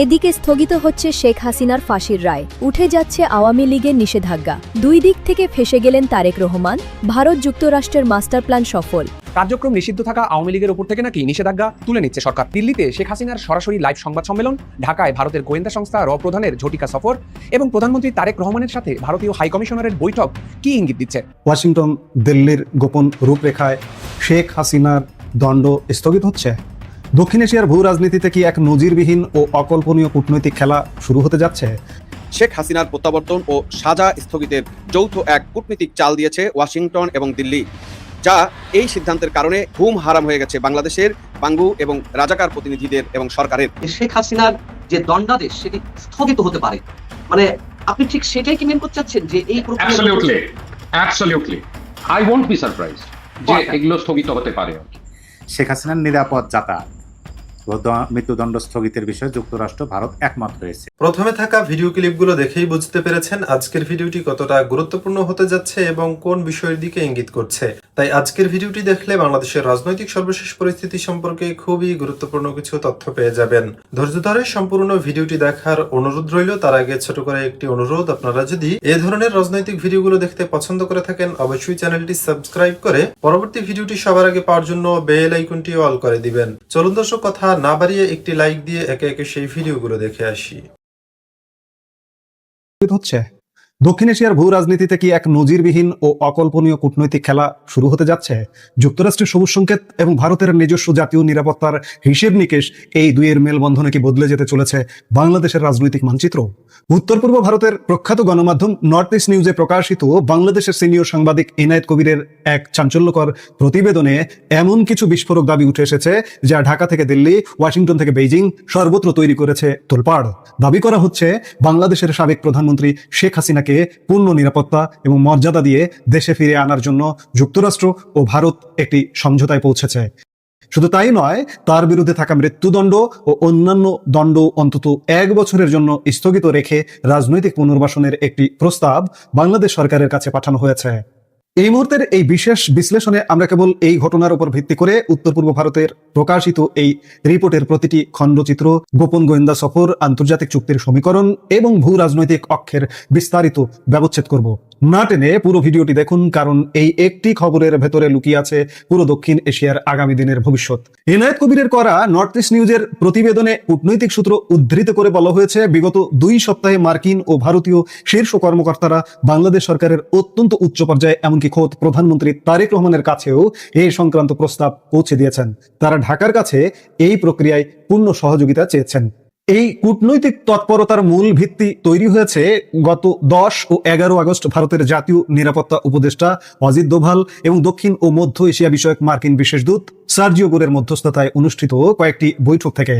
এদিকে স্থগিত হচ্ছে শেখ হাসিনার ফাঁসির রায়, উঠে যাচ্ছে আওয়ামী লীগের নিষেধাজ্ঞা। দুই দিক থেকে ফেঁসে গেলেন তারেক রহমান। ভারত যুক্তরাষ্ট্রের মাস্টার প্ল্যান সফল। কার্যক্রম নিষিদ্ধ থাকা আওয়ামী লীগের উপর থেকে নাকি নিষেধাজ্ঞা তুলে নিচ্ছে সরকার। দিল্লিতে শেখ হাসিনার সরাসরি লাইভ সংবাদ সম্মেলন, ঢাকায় ভারতের গোয়েন্দা সংস্থা র প্রধানের ঝটিকা সফর এবং প্রধানমন্ত্রী তারেক রহমানের সাথে ভারতীয় হাইকমিশনারের বৈঠক কি ইঙ্গিত দিচ্ছে? ওয়াশিংটন দিল্লির গোপন রূপরেখায় শেখ হাসিনার দণ্ড স্থগিত হচ্ছে। দক্ষিণ এশিয়ার ভূ রাজনীতিতে কি এক নজিরবিহীন ও অকল্পনীয় কূটনৈতিক খেলা শুরু হতে যাচ্ছে? শেখ হাসিনার প্রত্যাবর্তন ও সাজা স্থগিতের যৌথ এক কূটনীতিক চাল দিয়েছে ওয়াশিংটন এবং দিল্লি, যা এই সিদ্ধান্তের কারণে ঘুম হারাম হয়ে গেছে বাংলাদেশের বাঙ্গু এবং রাজাকার প্রতিনিধিদের এবং সরকারের। শেখ হাসিনার যে দণ্ডাদেশ সেটি স্থগিত হতে পারে, মানে আপনি ঠিক সেটাই কি মেন করতে চাচ্ছেন যে এই absolutely I won't be surprised যে এগুলো স্থগিত হতে পারে। শেখ হাসিনার নিরাপদ যাতায়াত মৃত্যুদণ্ড স্থগিতের বিষয়ে যুক্তরাষ্ট্র ভারত একমত হয়েছে। প্রথমে থাকা ভিডিও ক্লিপগুলো দেখেই বুঝতে পেরেছেন আজকের ভিডিওটি কতটা গুরুত্বপূর্ণ হতে যাচ্ছে এবং কোন বিষয়ের দিকে ইঙ্গিত করছে। তাই আজকের ভিডিওটি দেখলে বাংলাদেশের রাজনৈতিক সর্বশেষ পরিস্থিতি সম্পর্কে খুবই গুরুত্বপূর্ণ কিছু তথ্য পেয়ে যাবেন। ধৈর্য ধরে সম্পূর্ণ ভিডিওটি দেখার অনুরোধ রইল। তার আগে ছোট করে একটি অনুরোধ, আপনারা যদি এ ধরনের রাজনৈতিক ভিডিওগুলো দেখতে পছন্দ করে থাকেন অবশ্যই চ্যানেলটি সাবস্ক্রাইব করে পরবর্তী ভিডিওটি সবার আগে পাওয়ার জন্য বেল আইকনটি অল করে দিবেন। চলুন দর্শক, কথা না বাড়িয়ে একটি লাইক দিয়ে একে একে সেই ভিডিওগুলো দেখে আসি। হচ্ছে দক্ষিণ এশিয়ার ভূ রাজনীতিতে কি এক নজিরবিহীন ও অকল্পনীয় কূটনৈতিক খেলা শুরু হতে যাচ্ছে? যুক্তরাষ্ট্রের সবুজ সংকেত এবং ভারতের নিজস্ব জাতীয় নিরাপত্তার হিসেব নিকেশ, এই দুইয়ের মেলবন্ধনে কি বদলে যেতে চলেছে বাংলাদেশের রাজনৈতিক মানচিত্র? উত্তর পূর্ব ভারতের প্রখ্যাত গণমাধ্যম নর্থ ইস্ট নিউজে প্রকাশিত বাংলাদেশের সিনিয়র সাংবাদিক ইনায়েত কবিরের এক চাঞ্চল্যকর প্রতিবেদনে এমন কিছু বিস্ফোরক দাবি উঠে এসেছে যা ঢাকা থেকে দিল্লি, ওয়াশিংটন থেকে বেইজিং সর্বত্র তৈরি করেছে তোলপাড়। দাবি করা হচ্ছে বাংলাদেশের সাবেক প্রধানমন্ত্রী শেখ হাসিনাকে পূর্ণ নিরাপত্তা এবং মর্যাদা দিয়ে দেশে ফিরে আনার জন্য যুক্তরাষ্ট্র ও ভারত একটি সমঝোতায় পৌঁছেছে। শুধু তাই নয়, তার বিরুদ্ধে থাকা মৃত্যুদণ্ড ও অন্যান্য দণ্ড অন্তত 1 বছরের জন্য স্থগিত রেখে রাজনৈতিক পুনর্বাসনের একটি প্রস্তাব বাংলাদেশ সরকারের কাছে পাঠানো হয়েছে। এই মুহূর্তের এই বিশেষ বিশ্লেষণে আমরা কেবল এই ঘটনার উপর ভিত্তি করে উত্তর পূর্ব ভারতের প্রকাশিত এই রিপোর্টের প্রতিটি খণ্ডচিত্র, গোপন গোয়েন্দা সফর, আন্তর্জাতিক চুক্তির সমীকরণ এবং ভূ রাজনৈতিক অক্ষের বিস্তারিত ব্যবচ্ছেদ করব। না টেনে পুরো ভিডিওটি দেখুন, কারণ এই একটি খবরের ভেতরে লুকিয়ে আছে পুরো দক্ষিণ এশিয়ার আগামী দিনের ভবিষ্যৎ। ইনায়েত কবিরের করা নর্থ ইস্ট নিউজের প্রতিবেদনে কূটনৈতিক সূত্র উদ্ধৃত করে বলা হয়েছে, বিগত 2 সপ্তাহে মার্কিন ও ভারতীয় শীর্ষ কর্মকর্তারা বাংলাদেশ সরকারের অত্যন্ত উচ্চ পর্যায়ে এমনকি খোদ প্রধানমন্ত্রী তারেক রহমানের কাছেও এই সংক্রান্ত প্রস্তাব পৌঁছে দিয়েছেন। তারা ঢাকার কাছে এই প্রক্রিয়ায় পূর্ণ সহযোগিতা চেয়েছেন। এই কূটনৈতিক তৎপরতার মূল ভিত্তি তৈরি হয়েছে গত 10 ও 11 আগস্ট ভারতের জাতীয় নিরাপত্তা উপদেষ্টা অজিত দোভাল এবং দক্ষিণ ও মধ্য এশিয়া বিষয়ক মার্কিন বিশেষ দূত সার্জিও গোরের মধ্যস্থতায় অনুষ্ঠিত কয়েকটি বৈঠক থেকে।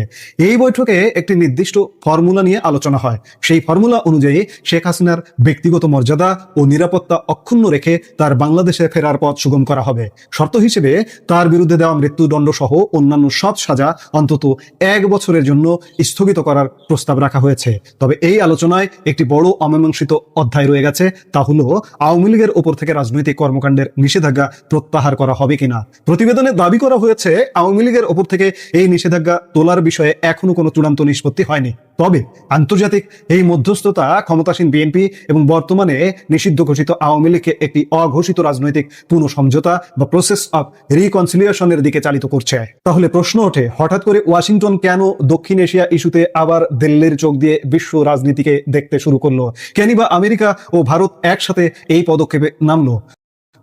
এই বৈঠকে একটি নির্দিষ্ট ফর্মুলা নিয়ে আলোচনা হয়। সেই ফর্মুলা অনুযায়ী শেখ হাসিনার ব্যক্তিগত মর্যাদা ও নিরাপত্তা অক্ষুণ্ণ রেখে তার বাংলাদেশে ফেরার পথ সুগম করা হবে। শর্ত হিসেবে তার বিরুদ্ধে দেওয়া মৃত্যুদণ্ড সহ অন্যান্য সব সাজা অন্তত 1 বছরের জন্য স্থগিত করার প্রস্তাব রাখা হয়েছে। তবে এই আলোচনায় একটি বড় অমীমাংসিত অধ্যায় রয়ে গেছে, তা হলো আওয়ামী লীগের ওপর থেকে রাজনৈতিক কর্মকাণ্ডের নিষেধাজ্ঞা প্রত্যাহার করা হবে কিনা। প্রতিবেদনে দাবি করা হয়েছে আওয়ামী লীগের ওপর থেকে এই নিষেধাজ্ঞা তোলার বিষয়ে এখনো কোনো চূড়ান্ত নিষ্পত্তি হয়নি। তবে আন্তর্জাতিক এই মধ্যস্থতা ক্ষমতাসীন বিএনপি এবং বর্তমানে নিষিদ্ধ ঘোষিত আওয়ামী লীগকে একটি অঘোষিত রাজনৈতিক পুনঃ সমঝোতা বা প্রসেস অফ রিকনসিলিয়েশনের দিকে চালিত করছে। তাহলে প্রশ্ন ওঠে, হঠাৎ করে ওয়াশিংটন কেন দক্ষিণ এশিয়া ইস্যুতে আবার দিল্লির চোখ দিয়ে বিশ্ব রাজনীতিকে দেখতে শুরু করলো? কেনই বা আমেরিকা ও ভারত একসাথে এই পদক্ষেপে নামলো?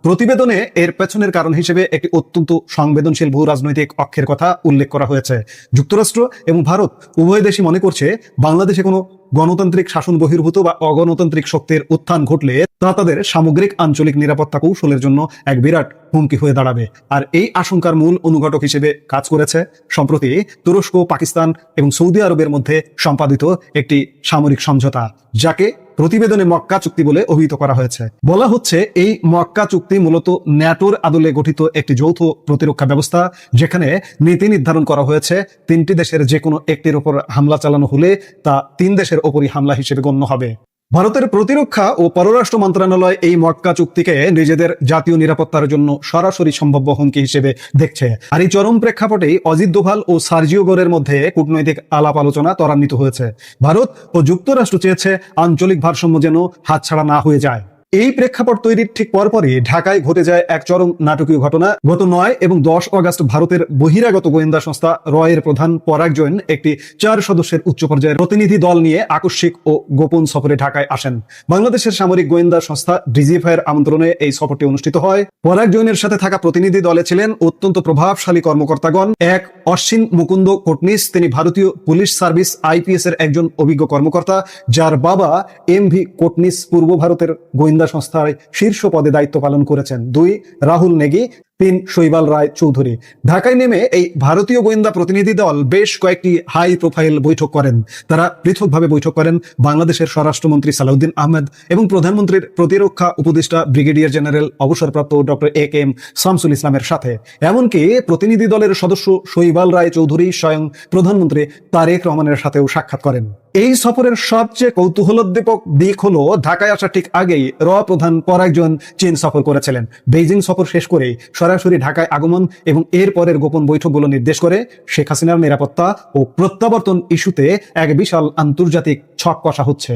প্রতিবেদনে এর পেছনের কারণ হিসেবে একটি অত্যন্ত সংবেদনশীল ভূ রাজনৈতিক অক্ষের কথা উল্লেখ করা হয়েছে। যুক্তরাষ্ট্র এবং ভারত উভয় দেশই মনে করছে বাংলাদেশে কোনো গণতান্ত্রিক শাসন বহির্ভূত বা অগণতান্ত্রিক শক্তির উত্থান ঘটলে তা তাদের সামগ্রিক আঞ্চলিক নিরাপত্তা কৌশলের জন্য এক বিরাট হুমকি হয়ে দাঁড়াবে। আর এই আশঙ্কার মূল অনুঘটক হিসেবে কাজ করেছে সম্প্রতি তুরস্ক, পাকিস্তান এবং সৌদি আরবের মধ্যে সম্পাদিত একটি সামরিক সমঝোতা, যাকে প্রতিবেদনে মক্কা চুক্তি বলে অভিহিত করা হয়েছে। বলা হচ্ছে এই মক্কা চুক্তি মূলত ন্যাটোর আদলে গঠিত একটি যৌথ প্রতিরক্ষা ব্যবস্থা, যেখানে নীতি নির্ধারণ করা হয়েছে 3টি দেশের যে কোনো একটির উপর হামলা চালানো হলে তা 3 দেশের ওপরই হামলা হিসেবে গণ্য হবে। ভারতের প্রতিরক্ষা ও পররাষ্ট্র মন্ত্রণালয় এই মক্কা চুক্তিকে নিজেদের জাতীয় নিরাপত্তার জন্য সরাসরি সম্ভাব্য হুমকি হিসেবে দেখছে। আর এই চরম প্রেক্ষাপটেই অজিত দোভাল ও সার্জিও গোরের মধ্যে কূটনৈতিক আলাপ আলোচনা ত্বরান্বিত হয়েছে। ভারত ও যুক্তরাষ্ট্র চেয়েছে আঞ্চলিক ভারসাম্য যেন হাতছাড়া না হয়ে যায়। এই প্রেক্ষাপট তৈরির ঠিক পরপরই ঢাকায় ঘটে যায় এক চরম নাটকীয় ঘটনা। গত 9 এবং 10 অগস্ট ভারতের বহিরাগত গোয়েন্দা সংস্থা রয়ের প্রধান পরাগ জৈন একটি 4 সদস্যের উচ্চ পর্যায়ের প্রতিনিধি দল নিয়ে আকস্মিক ও গোপন সফরে ঢাকায় আসেন। বাংলাদেশের সামরিক গোয়েন্দা সংস্থা ডিজিএফআই এর আমন্ত্রণে এই সফরটি অনুষ্ঠিত হয়। পরাগ জৈনের সাথে থাকা প্রতিনিধি দলে ছিলেন অত্যন্ত প্রভাবশালী কর্মকর্তাগণ। এক অশ্বিন মুকুন্দ কোটনিস, তিনি ভারতীয় পুলিশ সার্ভিস আইপিএস এর একজন অভিজ্ঞ কর্মকর্তা, যার বাবা এমভি কোটনিস পূর্ব ভারতের গোয়েন্দা সংস্থায় শীর্ষ পদে দায়িত্ব পালন করেছেন। 2 রাহুল নেগি, 3 শৈবাল রায় চৌধুরী। ঢাকায় নেমে এই ভারতীয় গোয়েন্দা প্রতিনিধি দল বেশ কয়েকটি হাই প্রোফাইল বৈঠক করেন। তারা পৃথকভাবে বৈঠক করেন বাংলাদেশের স্বরাষ্ট্রমন্ত্রী সালাউদ্দিন আহমেদ এবং প্রধানমন্ত্রীর প্রতিরক্ষা উপদেষ্টা ব্রিগেডিয়ার জেনারেল অবসরপ্রাপ্ত ডক্টর AK শামসুল ইসলামের সাথে। এমনকি প্রতিনিধি দলের সদস্য শৈবাল রায় চৌধুরী স্বয়ং প্রধানমন্ত্রী তারেক রহমানের সাথেও সাক্ষাৎ করেন। এই সফরের সবচেয়ে কৌতূহলোদ্দীপক দিক হলো ঢাকায় আসা ঠিক আগেই প্রধান পরাগ জৈন চীন সফর করেছিলেন। বেইজিং সফর শেষ করেই সরাসরি ঢাকায় আগমন এবং এর পরের গোপন বৈঠকগুলো নির্দেশ করে শেখ হাসিনার নিরাপত্তা ও প্রত্যাবর্তন ইস্যুতে এক বিশাল আন্তর্জাতিক ছক কষা হচ্ছে।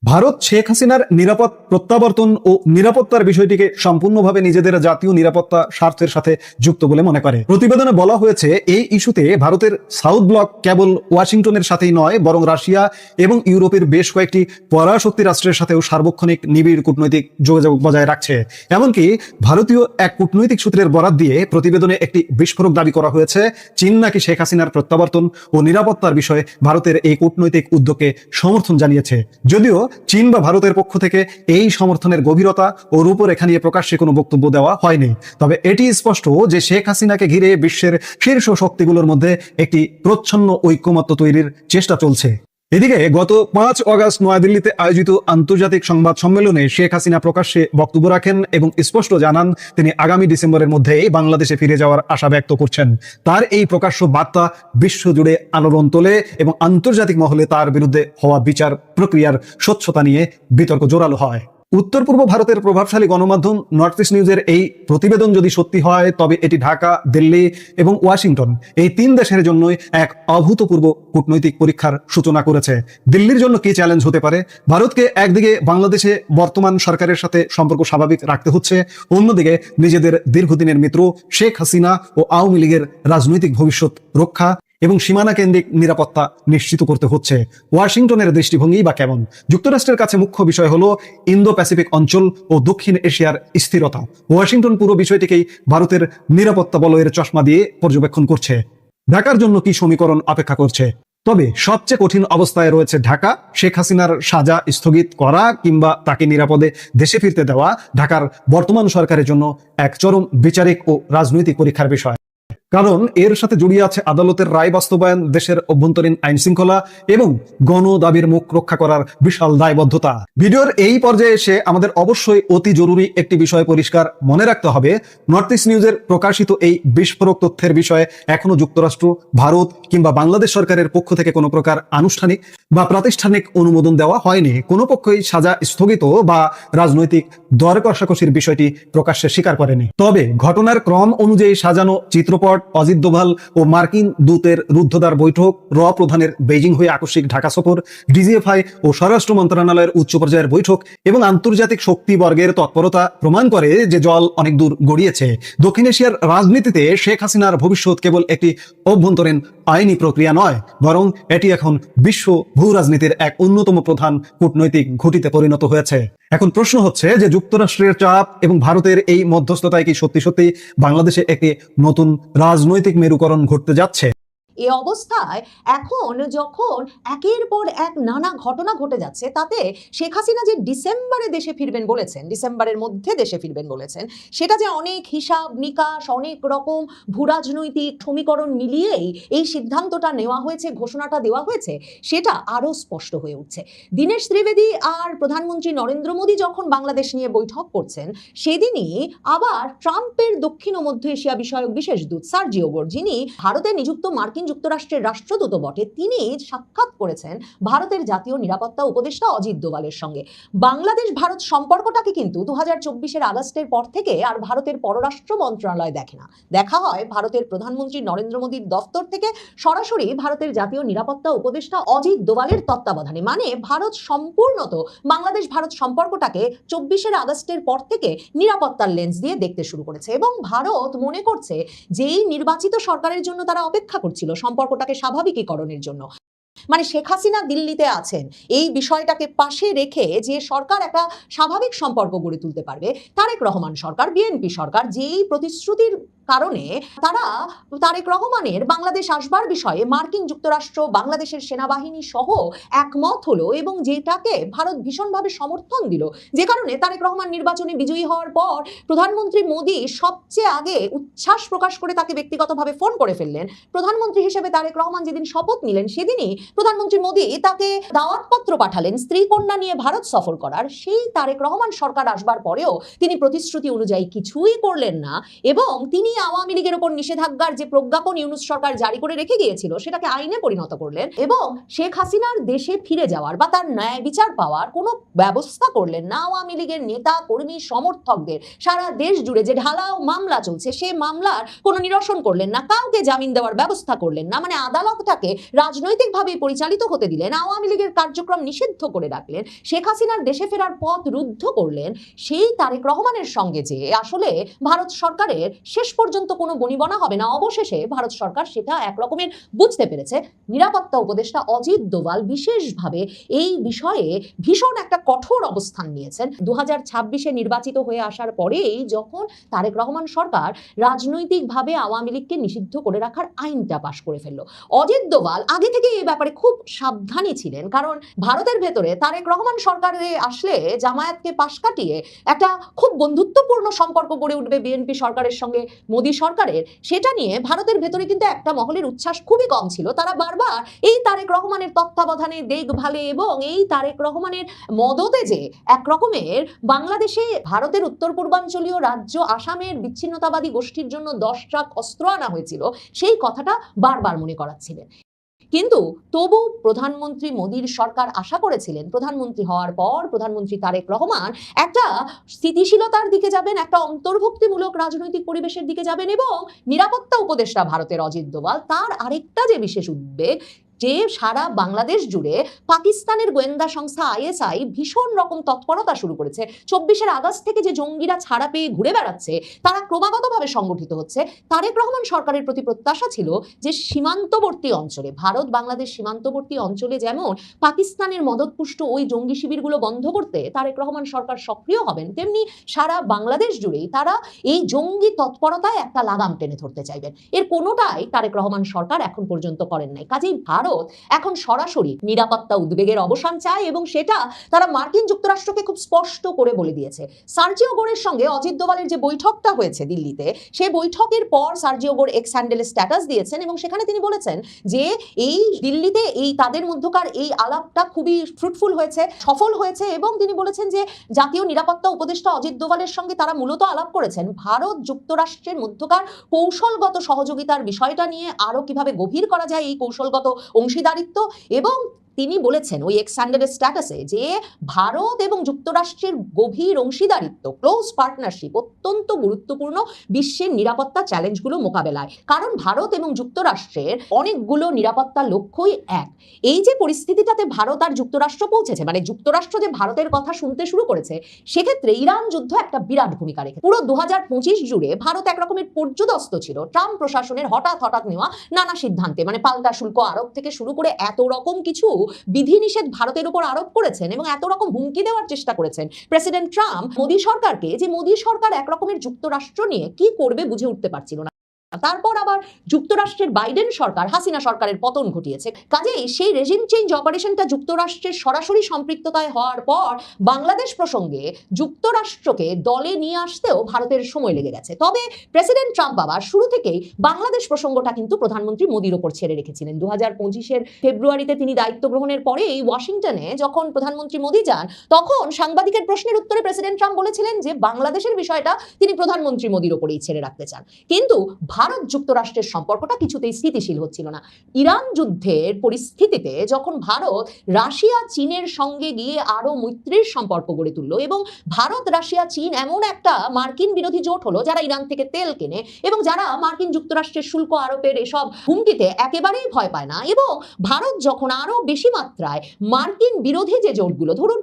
ভারত শেখ হাসিনার নিরাপদ প্রত্যাবর্তন ও নিরাপত্তার বিষয়টিকে সম্পূর্ণভাবে নিজেদের জাতীয় নিরাপত্তা স্বার্থের সাথে যুক্ত বলে মনে করে। প্রতিবেদনে বলা হয়েছে এই ইস্যুতে ভারতের সাউথ ব্লক কেবল ওয়াশিংটনের সাথেই নয়, বরং রাশিয়া এবং ইউরোপের বেশ কয়েকটি পরাশক্তি রাষ্ট্রের সাথেও সার্বক্ষণিক নিবিড় কূটনৈতিক যোগাযোগ বজায় রাখছে। এমনকি ভারতীয় এক কূটনৈতিক সূত্রের বরাত দিয়ে প্রতিবেদনে একটি বিস্ফোরক দাবি করা হয়েছে, চীন নাকি শেখ হাসিনার প্রত্যাবর্তন ও নিরাপত্তার বিষয়ে ভারতের এই কূটনৈতিক উদ্যোগকে সমর্থন জানিয়েছে। যদিও চীন বা ভারতের পক্ষ থেকে এই সমর্থনের গভীরতা ও রূপরেখা নিয়ে প্রকাশ্যে কোনো বক্তব্য দেওয়া হয়নি, তবে এটি স্পষ্ট যে শেখ হাসিনাকে ঘিরে বিশ্বের শীর্ষ শক্তিগুলোর মধ্যে একটি প্রচ্ছন্ন ঐক্যমত্য তৈরির চেষ্টা চলছে। এদিকে গত 5 অগস্ট নয়াদিল্লিতে আয়োজিত আন্তর্জাতিক সংবাদ সম্মেলনে শেখ হাসিনা প্রকাশ্যে বক্তব্য রাখেন এবং স্পষ্ট জানান তিনি আগামী ডিসেম্বরের মধ্যেই বাংলাদেশে ফিরে যাওয়ার আশা ব্যক্ত করছেন। তার এই প্রকাশ্য বার্তা বিশ্বজুড়ে আলোড়ন তোলে এবং আন্তর্জাতিক মহলে তার বিরুদ্ধে হওয়া বিচার প্রক্রিয়ার স্বচ্ছতা নিয়ে বিতর্ক জোরালো হয়। উত্তর পূর্ব ভারতের প্রভাবশালী গণমাধ্যম নর্থ ইস্ট নিউজের এই প্রতিবেদন যদি সত্যি হয়, তবে এটি ঢাকা, দিল্লি এবং ওয়াশিংটন এই 3 দেশের জন্যই এক অভূতপূর্ব কূটনৈতিক পরীক্ষার সূচনা করেছে। দিল্লির জন্য কি চ্যালেঞ্জ হতে পারে? ভারতকে একদিকে বাংলাদেশে বর্তমান সরকারের সাথে সম্পর্ক স্বাভাবিক রাখতে হচ্ছে, অন্যদিকে নিজেদের দীর্ঘদিনের মিত্র শেখ হাসিনা ও আওয়ামী লীগের রাজনৈতিক ভবিষ্যৎ রক্ষা এবং সীমানা কেন্দ্রিক নিরাপত্তা নিশ্চিত করতে হচ্ছে। ওয়াশিংটনের দৃষ্টিভঙ্গি বা কেমন? যুক্তরাষ্ট্রের কাছে মুখ্য বিষয় হলো ইন্দো প্যাসিফিক অঞ্চল ও দক্ষিণ এশিয়ার স্থিরতা। ওয়াশিংটন পুরো বিষয়টিকেই ভারতের নিরাপত্তা বলয়ের চশমা দিয়ে পর্যবেক্ষণ করছে। ঢাকার জন্য কি সমীকরণ অপেক্ষা করছে? তবে সবচেয়ে কঠিন অবস্থায় রয়েছে ঢাকা। শেখ হাসিনার সাজা স্থগিত করা কিংবা তাকে নিরাপদে দেশে ফিরতে দেওয়া ঢাকার বর্তমান সরকারের জন্য এক চরম বিচারিক ও রাজনৈতিক পরীক্ষার বিষয়। কারণ এর সাথে জড়িয়ে আছে আদালতের রায় বাস্তবায়ন, দেশের অভ্যন্তরীণ আইন শৃঙ্খলা এবং গণ দাবির মুখ রক্ষা করার বিশাল দায়বদ্ধতা। ভিডিওর এই পর্যায়ে এসে আমাদের অবশ্যই অতি জরুরি একটি বিষয় পরিষ্কার মনে রাখতে হবে। নর্থ ইস্ট নিউজের প্রকাশিত এই বিস্ফোরক তথ্যের বিষয়ে এখনো যুক্তরাষ্ট্র, ভারত কিংবা বাংলাদেশ সরকারের পক্ষ থেকে কোনো প্রকার আনুষ্ঠানিক বা প্রাতিষ্ঠানিক অনুমোদন দেওয়া হয়নি। কোনো পক্ষই সাজা স্থগিত বা রাজনৈতিক দর কষাকষির বিষয়টি প্রকাশ্যে স্বীকার করেনি। তবে ঘটনার ক্রম অনুযায়ী সাজানো চিত্রপট, অজিত দোভাল ও মার্কিন দূতের রুদ্ধদ্বার বৈঠক, প্রধানের বেইজিং হয়ে আকস্মিক ঢাকা সফর, ডিজিএফআই ও স্বরাষ্ট্র মন্ত্রণালয়ের উচ্চ পর্যায়ের বৈঠক এবং আন্তর্জাতিক শক্তিবর্গের তৎপরতা প্রমাণ করে যে জল অনেক দূর গড়িয়েছে। দক্ষিণ এশিয়ার রাজনীতিতে শেখ হাসিনার ভবিষ্যৎ কেবল একটি অভ্যন্তরীণ আইনি প্রক্রিয়া নয়, বরং এটি এখন বিশ্ব ভূ রাজনীতির এক অন্যতম প্রধান কূটনৈতিক ঘটিতে পরিণত হয়েছে। এখন প্রশ্ন হচ্ছে যে যুক্তরাষ্ট্রের চাপ এবং ভারতের এই মধ্যস্থতায় কি সত্যি সত্যি বাংলাদেশে একটি নতুন রাজনৈতিক মেরুকরণ ঘটতে যাচ্ছে? এ অবস্থায় এখন যখন একের পর এক নানা ঘটনা ঘটে যাচ্ছে, তাতে শেখ হাসিনা যে ডিসেম্বরে দেশে ফিরবেন বলেছেন, ডিসেম্বরের মধ্যে দেশে ফিরবেন বলেছেন, সেটা যে অনেক হিসাব নিকাশ, অনেক রকম ভূরাজনৈতিক সমীকরণ মিলিয়েই এই সিদ্ধান্তটা নেওয়া হয়েছে, ঘোষণাটা দেওয়া হয়েছে, সেটা আরও স্পষ্ট হয়ে উঠছে। দীনেশ ত্রিবেদী আর প্রধানমন্ত্রী নরেন্দ্র মোদী যখন বাংলাদেশ নিয়ে বৈঠক করছেন, সেদিনই আবার ট্রাম্পের দক্ষিণ ও মধ্য এশিয়া বিষয়ক বিশেষ দূত সার্জিও গোর, যিনি ভারতে নিযুক্ত মার্কিন যুক্তরাষ্ট্রের রাষ্ট্রদূত বটে, তিনি সাক্ষাৎ করেছেন ভারতের জাতীয় নিরাপত্তা উপদেষ্টা অজিত দোভালের সঙ্গে। বাংলাদেশ ভারত সম্পর্কটাকে কিন্তু 2024-এর আগস্টের পর থেকে আর ভারতের পররাষ্ট্র মন্ত্রণালয় দেখে না, দেখা হয় ভারতের প্রধানমন্ত্রী নরেন্দ্র মোদীর দফতর থেকে সরাসরি ভারতের জাতীয় নিরাপত্তা উপদেষ্টা অজিত দোভালের তত্ত্বাবধানে। মানে ভারত সম্পূর্ণত বাংলাদেশ ভারত সম্পর্কটাকে 24-এর আগস্টের পর থেকে নিরাপত্তার লেন্স দিয়ে দেখতে শুরু করেছে এবং ভারত মনে করছে যেই নির্বাচিত সরকারের জন্য তারা অপেক্ষা করছিল সম্পর্কটাকে স্বাভাবিকীকরণের জন্য, মানে শেখ হাসিনা দিল্লিতে আছেন, এই বিষয়টাকে পাশে রেখে যে সরকার একটা স্বাভাবিক সম্পর্ক গড়ে তুলতে পারবে, তারেক রহমান সরকার, বিএনপি সরকার যেই প্রতিশ্রুতির কারণে তারা তারেক রহমানের বাংলাদেশ আসবার বিষয়ে মার্কিন যুক্তরাষ্ট্র, বাংলাদেশের সেনাবাহিনী সহ একমত হলো এবং যেটাকে ভারত ভীষণভাবে সমর্থন দিল, যে কারণে তারেক রহমান নির্বাচনে বিজয়ী হওয়ার পর প্রধানমন্ত্রী মোদী সবচেয়ে আগে উচ্ছ্বাস প্রকাশ করে তাকে ব্যক্তিগতভাবে ফোন করে ফেললেন। প্রধানমন্ত্রী হিসেবে তারেক রহমান যেদিন শপথ নিলেন সেদিনই প্রধানমন্ত্রী মোদী তাকে দাওয়াতপত্র পাঠালেন স্ত্রী কন্যা নিয়ে ভারত সফর করার। সেই তারেক রহমান সরকার আসবার পরেও তিনি প্রতিশ্রুতি অনুযায়ী কিছুই করলেন না এবং তিনি আওয়ামী লীগের উপর নিষেধাজ্ঞার যে প্রজ্ঞাপন ইউনূস সরকার জারি করে রেখে গিয়েছিল সেটাকে আইনে পরিণত করলেন এবং শেখ হাসিনার দেশে ফিরে যাওয়ার বা তার ন্যায় বিচার পাওয়ার কোনো ব্যবস্থা করলেন না। আওয়ামী লীগের নেতা কর্মী সমর্থকদের সারা দেশ জুড়ে যে ঢালাও মামলা চলছে সে মামলার কোনো নিরসন করলেন না, কাউকে জামিন দেওয়ার ব্যবস্থা করলেন না, মানে আদালতটাকে রাজনৈতিকভাবে পরিচালিত হতে দিলেন, আওয়ামী লীগের কার্যক্রম নিষিদ্ধ করে রাখলেন, শেখ হাসিনার দেশে ফেরার পথ রুদ্ধ করলেন। সেই তারেক রহমানের সঙ্গে যে আসলে ভারত সরকারের শেষ পর্যন্ত কোনো বনিবনা হবে না, অবশেষে ভারত সরকার সেটা একরকমের বুঝতে পেরেছে। নিরাপত্তা উপদেষ্টা অজিত দোভাল বিশেষভাবে এই বিষয়ে ভীষণ একটা কঠোর অবস্থান নিয়েছেন। 2026-এ নির্বাচিত হয়ে আসার পরেই যখন তারেক রহমান সরকার রাজনৈতিকভাবে আওয়ামী লীগকে নিষিদ্ধ করে রাখার আইনটা পাশ করে ফেললো, অজিত দোভাল আগে থেকে এই ব্যাপারে খুব সাবধানী ছিলেন, কারণ ভারতের ভেতরে তারেক রহমান সরকারে আসলে জামায়াতকে পাশ কাটিয়ে একটা খুব বন্ধুত্বপূর্ণ সম্পর্ক গড়ে উঠবে বিএনপি সরকারের সঙ্গে মোদী সরকারের, সেটা নিয়ে ভারতের ভেতরে কিন্তু একটা মহলের উচ্ছ্বাস খুবই কম ছিল। তারা বারবার এই তারেক রহমানের তত্ত্বাবধানে, দেখভালে এবং এই তারেক রহমানের মদতে যে এক রকমের বাংলাদেশে ভারতের উত্তর পূর্বাঞ্চলীয় রাজ্য আসামের বিচ্ছিন্নতাবাদী গোষ্ঠীর জন্য 10 ট্রাক অস্ত্র আনা হয়েছিল সেই কথাটা বারবার মনে করাচ্ছিলেন। কিন্তু তবু প্রধানমন্ত্রী মোদীর সরকার আশা করেছিলেন প্রধানমন্ত্রী হওয়ার পর প্রধানমন্ত্রী তারেক রহমান একটা স্থিতিশীলতার দিকে যাবেন, একটা অন্তর্ভুক্তিমূলক রাজনৈতিক পরিবেশের দিকে যাবেন এবং নিরাপত্তা উপদেষ্টা ভারতের অজিত দোভাল তার আরেকটা যে বিশেষ উদ্বেগ যে সারা বাংলাদেশ জুড়ে পাকিস্তানের গোয়েন্দা সংস্থা ISI ভীষণ রকম তৎপরতা শুরু করেছে। 24-এর আগস্ট থেকে যে জঙ্গিরা ছাড়া পেয়ে ঘুরে বেড়াচ্ছে তারা ক্রমাগতভাবে সংগঠিত হচ্ছে। তারেক রহমান সরকারের প্রতি প্রত্যাশা ছিল যে সীমান্তবর্তী অঞ্চলে, ভারত বাংলাদেশ সীমান্তবর্তী অঞ্চলে যেমন পাকিস্তানের মদতপুষ্ট ওই জঙ্গি শিবিরগুলো বন্ধ করতে তারেক রহমান সরকার সক্রিয় হবেন, তেমনি সারা বাংলাদেশ জুড়েই তারা এই জঙ্গি তৎপরতায় একটা লাগাম টেনে ধরতে চাইবেন। এর কোনোটাই তারেক রহমান সরকার এখন পর্যন্ত করেন নাই। কাজেই ভারত এখন সরাসরি নিরাপত্তা উদ্বেগের অবসান চায় এবং সেটা তারা মার্কিন যুক্তরাষ্ট্রকে খুব স্পষ্ট করে বলে দিয়েছে। সার্জিও গোরের সঙ্গে অজিত দোভালের যে বৈঠকটা হয়েছে দিল্লিতে, সেই বৈঠকের পর সার্জিও গোর এক্স হ্যান্ডেলে স্ট্যাটাস দিয়েছেন এবং সেখানে তিনি বলেছেন যে এই দিল্লিতে এই তাদের মধ্যকার এই আলাপটা খুবই ফ্রুটফুল হয়েছে, সফল হয়েছে এবং তিনি বলেছেন যে জাতীয় নিরাপত্তা উপদেষ্টা অজিত দোভালের সঙ্গে তারা মূলত আলাপ করেছেন ভারত যুক্তরাষ্ট্রের মধ্যকার কৌশলগত সহযোগিতার বিষয়টা নিয়ে আরো কিভাবে গভীর করা যায় এই কৌশলগত অংশীদারিত্ব। এবং তিনি বলেছেন ওই এক্স হ্যান্ডেলের স্ট্যাটাসে যে ভারত এবং যুক্তরাষ্ট্রের গভীর অংশীদারিত্ব, ক্লোজ পার্টনারশিপ অত্যন্ত গুরুত্বপূর্ণ বিশ্বের নিরাপত্তা চ্যালেঞ্জগুলো মোকাবেলায়, কারণ ভারত এবং যুক্তরাষ্ট্রের অনেকগুলো নিরাপত্তা লক্ষ্যই এক। এই যে পরিস্থিতিটাতে ভারত আর যুক্তরাষ্ট্র পৌঁছেছে, মানে যুক্তরাষ্ট্র যে ভারতের কথা শুনতে শুরু করেছে, সেক্ষেত্রে ইরান যুদ্ধ একটা বিরাট ভূমিকা রেখেছে। পুরো 2025 জুড়ে ভারত একরকমের পর্যুদস্ত ছিল ট্রাম্প প্রশাসনের হঠাৎ নেওয়া নানা সিদ্ধান্তে, মানে পাল্টা শুল্ক আরোপ থেকে শুরু করে এত রকম কিছু বিধিনিষেধ ভারতের উপর আরোপ করেছেন এবং এত রকম হুমকি দেওয়ার চেষ্টা করেছেন প্রেসিডেন্ট ট্রাম্প মোদী সরকারকে, যে মোদী সরকার এক রকমের যুক্তরাষ্ট্র নিয়ে কি করবে বুঝে উঠতে পারছিল না। তারপর আবার যুক্তরাষ্ট্রের বাইডেন সরকার হাসিনা সরকারের পতন ঘটিয়েছে। কাজেই সেই রেজিম চেঞ্জ অপারেশনটা যুক্তরাষ্ট্রের সরাসরি সম্পৃক্ততায় হওয়ার পর বাংলাদেশ প্রসঙ্গে যুক্তরাষ্ট্রকে দলে নিয়ে আসতেও ভারতের সময় লেগে গেছে। তবে প্রেসিডেন্ট ট্রাম্প আবার শুরু থেকেই বাংলাদেশ প্রসঙ্গটা কিন্তু প্রধানমন্ত্রী মোদীর ওপর ছেড়ে রেখেছিলেন। 2025-এর ফেব্রুয়ারিতে তিনি দায়িত্ব গ্রহণের পরে এই ওয়াশিংটনে যখন প্রধানমন্ত্রী মোদী যান, তখন সাংবাদিকের প্রশ্নের উত্তরে প্রেসিডেন্ট ট্রাম্প বলেছিলেন যে বাংলাদেশের বিষয়টা তিনি প্রধানমন্ত্রী মোদীর ওপরেই ছেড়ে রাখতে চান। কিন্তু ভারত যুক্তরাষ্ট্রের সম্পর্কটা কিছুতেই স্থিতিশীল হচ্ছিল না। ইরান যুদ্ধের পরিস্থিতিতে যখন ভারত রাশিয়া চীনের সঙ্গে গিয়ে আরো মৈত্রীর সম্পর্ক গড়ে তুললো এবং ভারত রাশিয়া চীন এমন একটা মার্কিন বিরোধী জোট হলো যারা ইরান থেকে তেল কেনে এবং যারা মার্কিন যুক্তরাষ্ট্রের শুল্ক আরোপের এসব হুমকিতে একেবারেই ভয় পায় না, এবং ভারত যখন আরো বেশি মাত্রায় মার্কিন বিরোধী যে জোটগুলো, ধরুন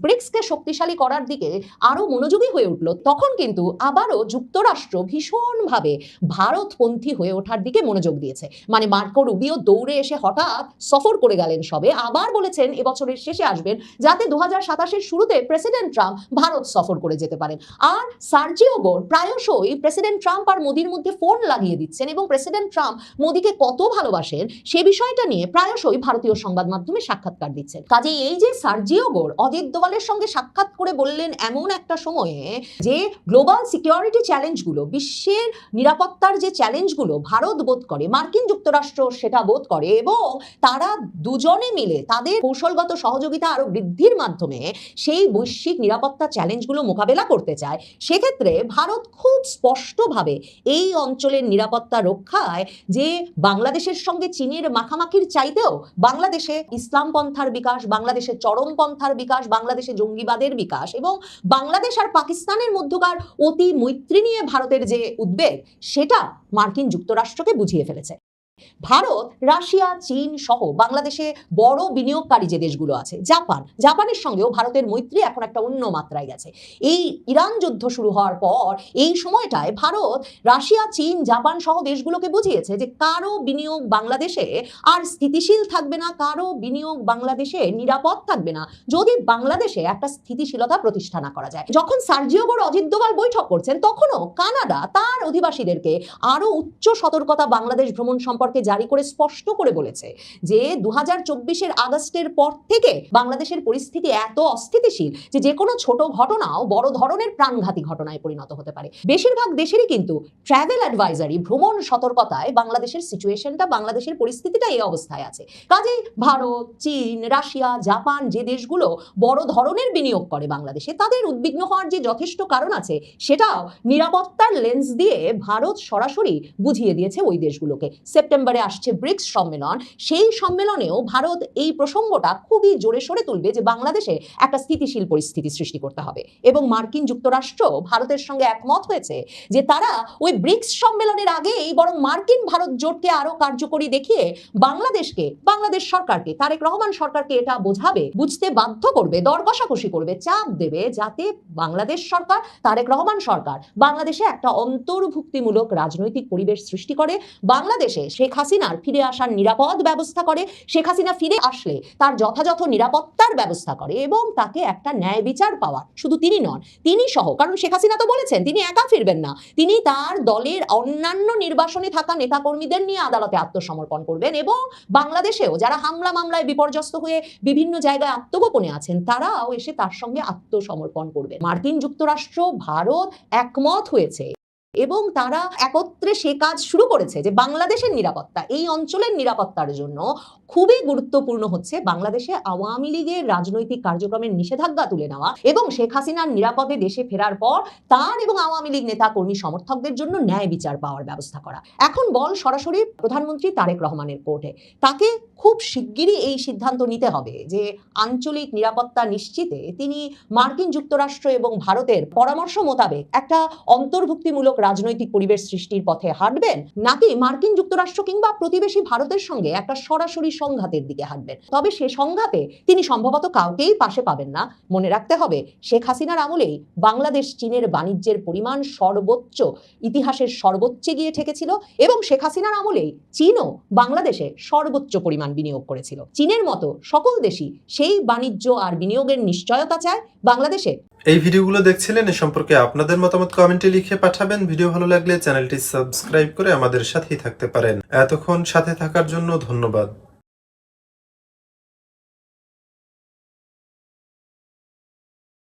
ব্রিক্সকে শক্তিশালী করার দিকে আরো মনোযোগী হয়ে উঠলো, তখন কিন্তু আবারও যুক্তরাষ্ট্র ভীষণভাবে ভারতপন্থী হয়ে ওঠার দিকে মনোযোগ দিয়েছে। মানে মার্কো রুবিও দৌড়ে এসে হঠাৎ সফর করে গেলেন সবে, আবার বলেছেন এবছরের শেষে আসবেন, যাতে 2027-এর শুরুতে প্রেসিডেন্ট ট্রাম্প ভারত সফর করে যেতে পারেন। আর সার্জিও গোর প্রায়শই প্রেসিডেন্ট ট্রাম্প আর মোদির মধ্যে ফোন লাগিয়ে দিচ্ছেন এবং প্রেসিডেন্ট ট্রাম্প মোদিকে কত ভালোবাসেন সে বিষয়টা নিয়ে প্রায়শই ভারতীয় সংবাদ মাধ্যমে সাক্ষাৎকার দিচ্ছেন। কাজেই এই যে সার্জিও গোর অজিত দোভালের সঙ্গে সাক্ষাৎ করে বললেন এমন একটা সময়ে যে গ্লোবাল সিকিউরিটি চ্যালেঞ্জগুলো, বিশ্বের নিরাপত্তার যে চ্যালেঞ্জগুলো ভারত বোধ করে, মার্কিন যুক্তরাষ্ট্র সেটা বোধ করে, এবং তারা দুজনে মিলে তাদের কৌশলগত সহযোগিতা আরো বৃদ্ধির মাধ্যমে সেই বৈশ্বিক নিরাপত্তা চ্যালেঞ্জগুলো মোকাবেলা করতে চায়, সেক্ষেত্রে ভারত খুব স্পষ্টভাবে এই অঞ্চলের নিরাপত্তা রক্ষায় যে বাংলাদেশের সঙ্গে চীনের মাখামাখির চাইতেও বাংলাদেশে ইসলামপন্থার বিকাশ, বাংলাদেশে চরমপন্থার বিকাশ, বাংলাদেশে জঙ্গিবাদের বিকাশ এবং বাংলাদেশ আর পাকিস্তানের মধ্যকার অতি মৈত্রী নিয়ে ভারতের যে উদ্বেগ, সেটা মার্কিন যুক্তরাষ্ট্রকে বুঝিয়ে ফেলেছে। ভারত রাশিয়া চীন সহ বাংলাদেশে বড় বিনিয়োগকারী যে দেশগুলো আছে, জাপানের সঙ্গেও ভারতের মৈত্রী এখন একটা অন্য মাত্রায় গেছে। এই ইরান যুদ্ধ শুরু হওয়ার পর এই সময়টায় ভারত রাশিয়া চীন জাপান সহ দেশগুলোকে বুঝিয়েছে যে কারো বিনিয়োগ বাংলাদেশে আর স্থিতিশীল থাকবে না, কারো বিনিয়োগ বাংলাদেশে নিরাপদ থাকবে না যদি বাংলাদেশে একটা স্থিতিশীলতা প্রতিষ্ঠা না করা যায়। যখন সার্জিও গোর অজিত দোভাল বৈঠক করছেন, তখনও কানাডা তার অধিবাসীদেরকে আরো উচ্চ সতর্কতা বাংলাদেশ ভ্রমণ সম্পর্কে জারি করে স্পষ্ট করে বলেছে যে 2024-এর আগস্টের পর থেকে বাংলাদেশের পরিস্থিতি এত অস্থিতিশীল যে কোনো ছোট ঘটনাও বড় ধরনের প্রাণঘাতী ঘটনায় পরিণত হতে পারে। বেশিরভাগ দেশেরই কিন্তু ট্রাভেল অ্যাডভাইজারি, ভ্রমণ সতর্কতায় বাংলাদেশের সিচুয়েশনটা, বাংলাদেশের পরিস্থিতিটা এই অবস্থায় আছে। কাজেই ভারত চীন রাশিয়া জাপান যে দেশগুলো বড় ধরনের বিনিয়োগ করে বাংলাদেশে, তাদের উদ্বিগ্ন হওয়ার যে যথেষ্ট কারণ আছে, সেটাও নিরাপত্তার লেন্স দিয়ে ভারত সরাসরি বুঝিয়ে দিয়েছে ওই দেশগুলোকে। সেপ্টেম্বরে আসছে ব্রিক্স সম্মেলন, সেই সম্মেলনেও ভারত এই প্রসঙ্গটা খুবই জোরে সোরে তুলবে যে বাংলাদেশে একটা স্থিতিশীল পরিস্থিতি সৃষ্টি করতে হবে, এবং মার্কিন যুক্তরাষ্ট্র ভারতের সঙ্গে একমত হয়েছে যে তারা ওই ব্রিক্স সম্মেলনের আগেই বরং মার্কিন ভারত জোটকে আরো কার্যকরী দেখিয়ে বাংলাদেশ সরকারকে, তারেক রহমান সরকারকে এটা বুঝতে বাধ্য করবে, দর কষাকষি করবে, চাপ দেবে, যাতে বাংলাদেশ সরকার, তারেক রহমান সরকার বাংলাদেশে একটা অন্তর্ভুক্তিমূলক রাজনৈতিক পরিবেশ সৃষ্টি করে, বাংলাদেশে শেখ হাসিনার ফিরে আসার নিরাপদ ব্যবস্থা করে, শেখ হাসিনা ফিরে আসলে তার যথাযথ নিরাপত্তার ব্যবস্থা করে এবং তাকে একটা ন্যায় বিচার পাওয়ার, শুধু তিনি নন, তিনি সহ, কারণ শেখ হাসিনা তো বলেছেন তিনি একা ফিরবেন না, তিনি তার দলের অন্যান্য নির্বাসনে থাকা নেতাকর্মীদের নিয়ে আদালতে আত্মসমর্পণ করবেন, এবং বাংলাদেশেও যারা হামলা মামলায় বিপর্যস্ত হয়ে বিভিন্ন জায়গায় আত্মগোপনে আছেন তারাও এসে তার সঙ্গে আত্মসমর্পণ করবেন। মার্কিন যুক্তরাষ্ট্র ভারত একমত হয়েছে এবং তারা একত্রে সে কাজ শুরু করেছে যে বাংলাদেশের নিরাপত্তা, এই অঞ্চলের নিরাপত্তার জন্য খুবই গুরুত্বপূর্ণ হচ্ছে বাংলাদেশে আওয়ামী লীগের রাজনৈতিক কার্যক্রমের নিষেধাজ্ঞা তুলে নেওয়া এবং শেখ হাসিনার নিরাপদে দেশে ফেরার পর তার এবং আওয়ামী লীগ নেতা কর্মী সমর্থকদের জন্য ন্যায় বিচার পাওয়ার ব্যবস্থা করা। এখন বল সরাসরি প্রধানমন্ত্রী তারেক রহমানের কোর্টে, তাকে খুব শিগগিরই এই সিদ্ধান্ত নিতে হবে যে আঞ্চলিক নিরাপত্তা নিশ্চিতে তিনি মার্কিন যুক্তরাষ্ট্র এবং ভারতের পরামর্শ মোতাবেক একটা অন্তর্ভুক্তিমূলক রাজনৈতিক পরিবেশ সৃষ্টির পথে হাঁটবেন, নাকি মার্কিন যুক্তরাষ্ট্র কিংবা প্রতিবেশী ভারতের সঙ্গে একটা সরাসরি সংঘাতের দিকে হাঁটবেন। তবে সে সংঘাতে তিনি সম্ভবত কাউকেই পাশে পাবেন না। মনে রাখতে হবে, শেখ হাসিনার আমলেই বাংলাদেশ চীনের বাণিজ্যের পরিমাণ সর্বোচ্চ, ইতিহাসের সর্বোচ্চে গিয়ে ঠেকেছিল, এবং শেখ হাসিনার আমলেই চীনও বাংলাদেশে সর্বোচ্চ পরিমাণ বিনিয়োগ করেছিল। চীনের মতো সকল দেশই সেই বাণিজ্য আর বিনিয়োগের নিশ্চয়তা চায় বাংলাদেশে। এই ভিডিওগুলো দেখছিলেন, এ সম্পর্কে আপনাদের মতামত কমেন্টে লিখে পাঠাবেন। ভিডিও ভালো লাগলে চ্যানেলটি সাবস্ক্রাইব করে আমাদের সাথেই থাকতে পারেন। এতক্ষণ সাথে থাকার জন্য ধন্যবাদ।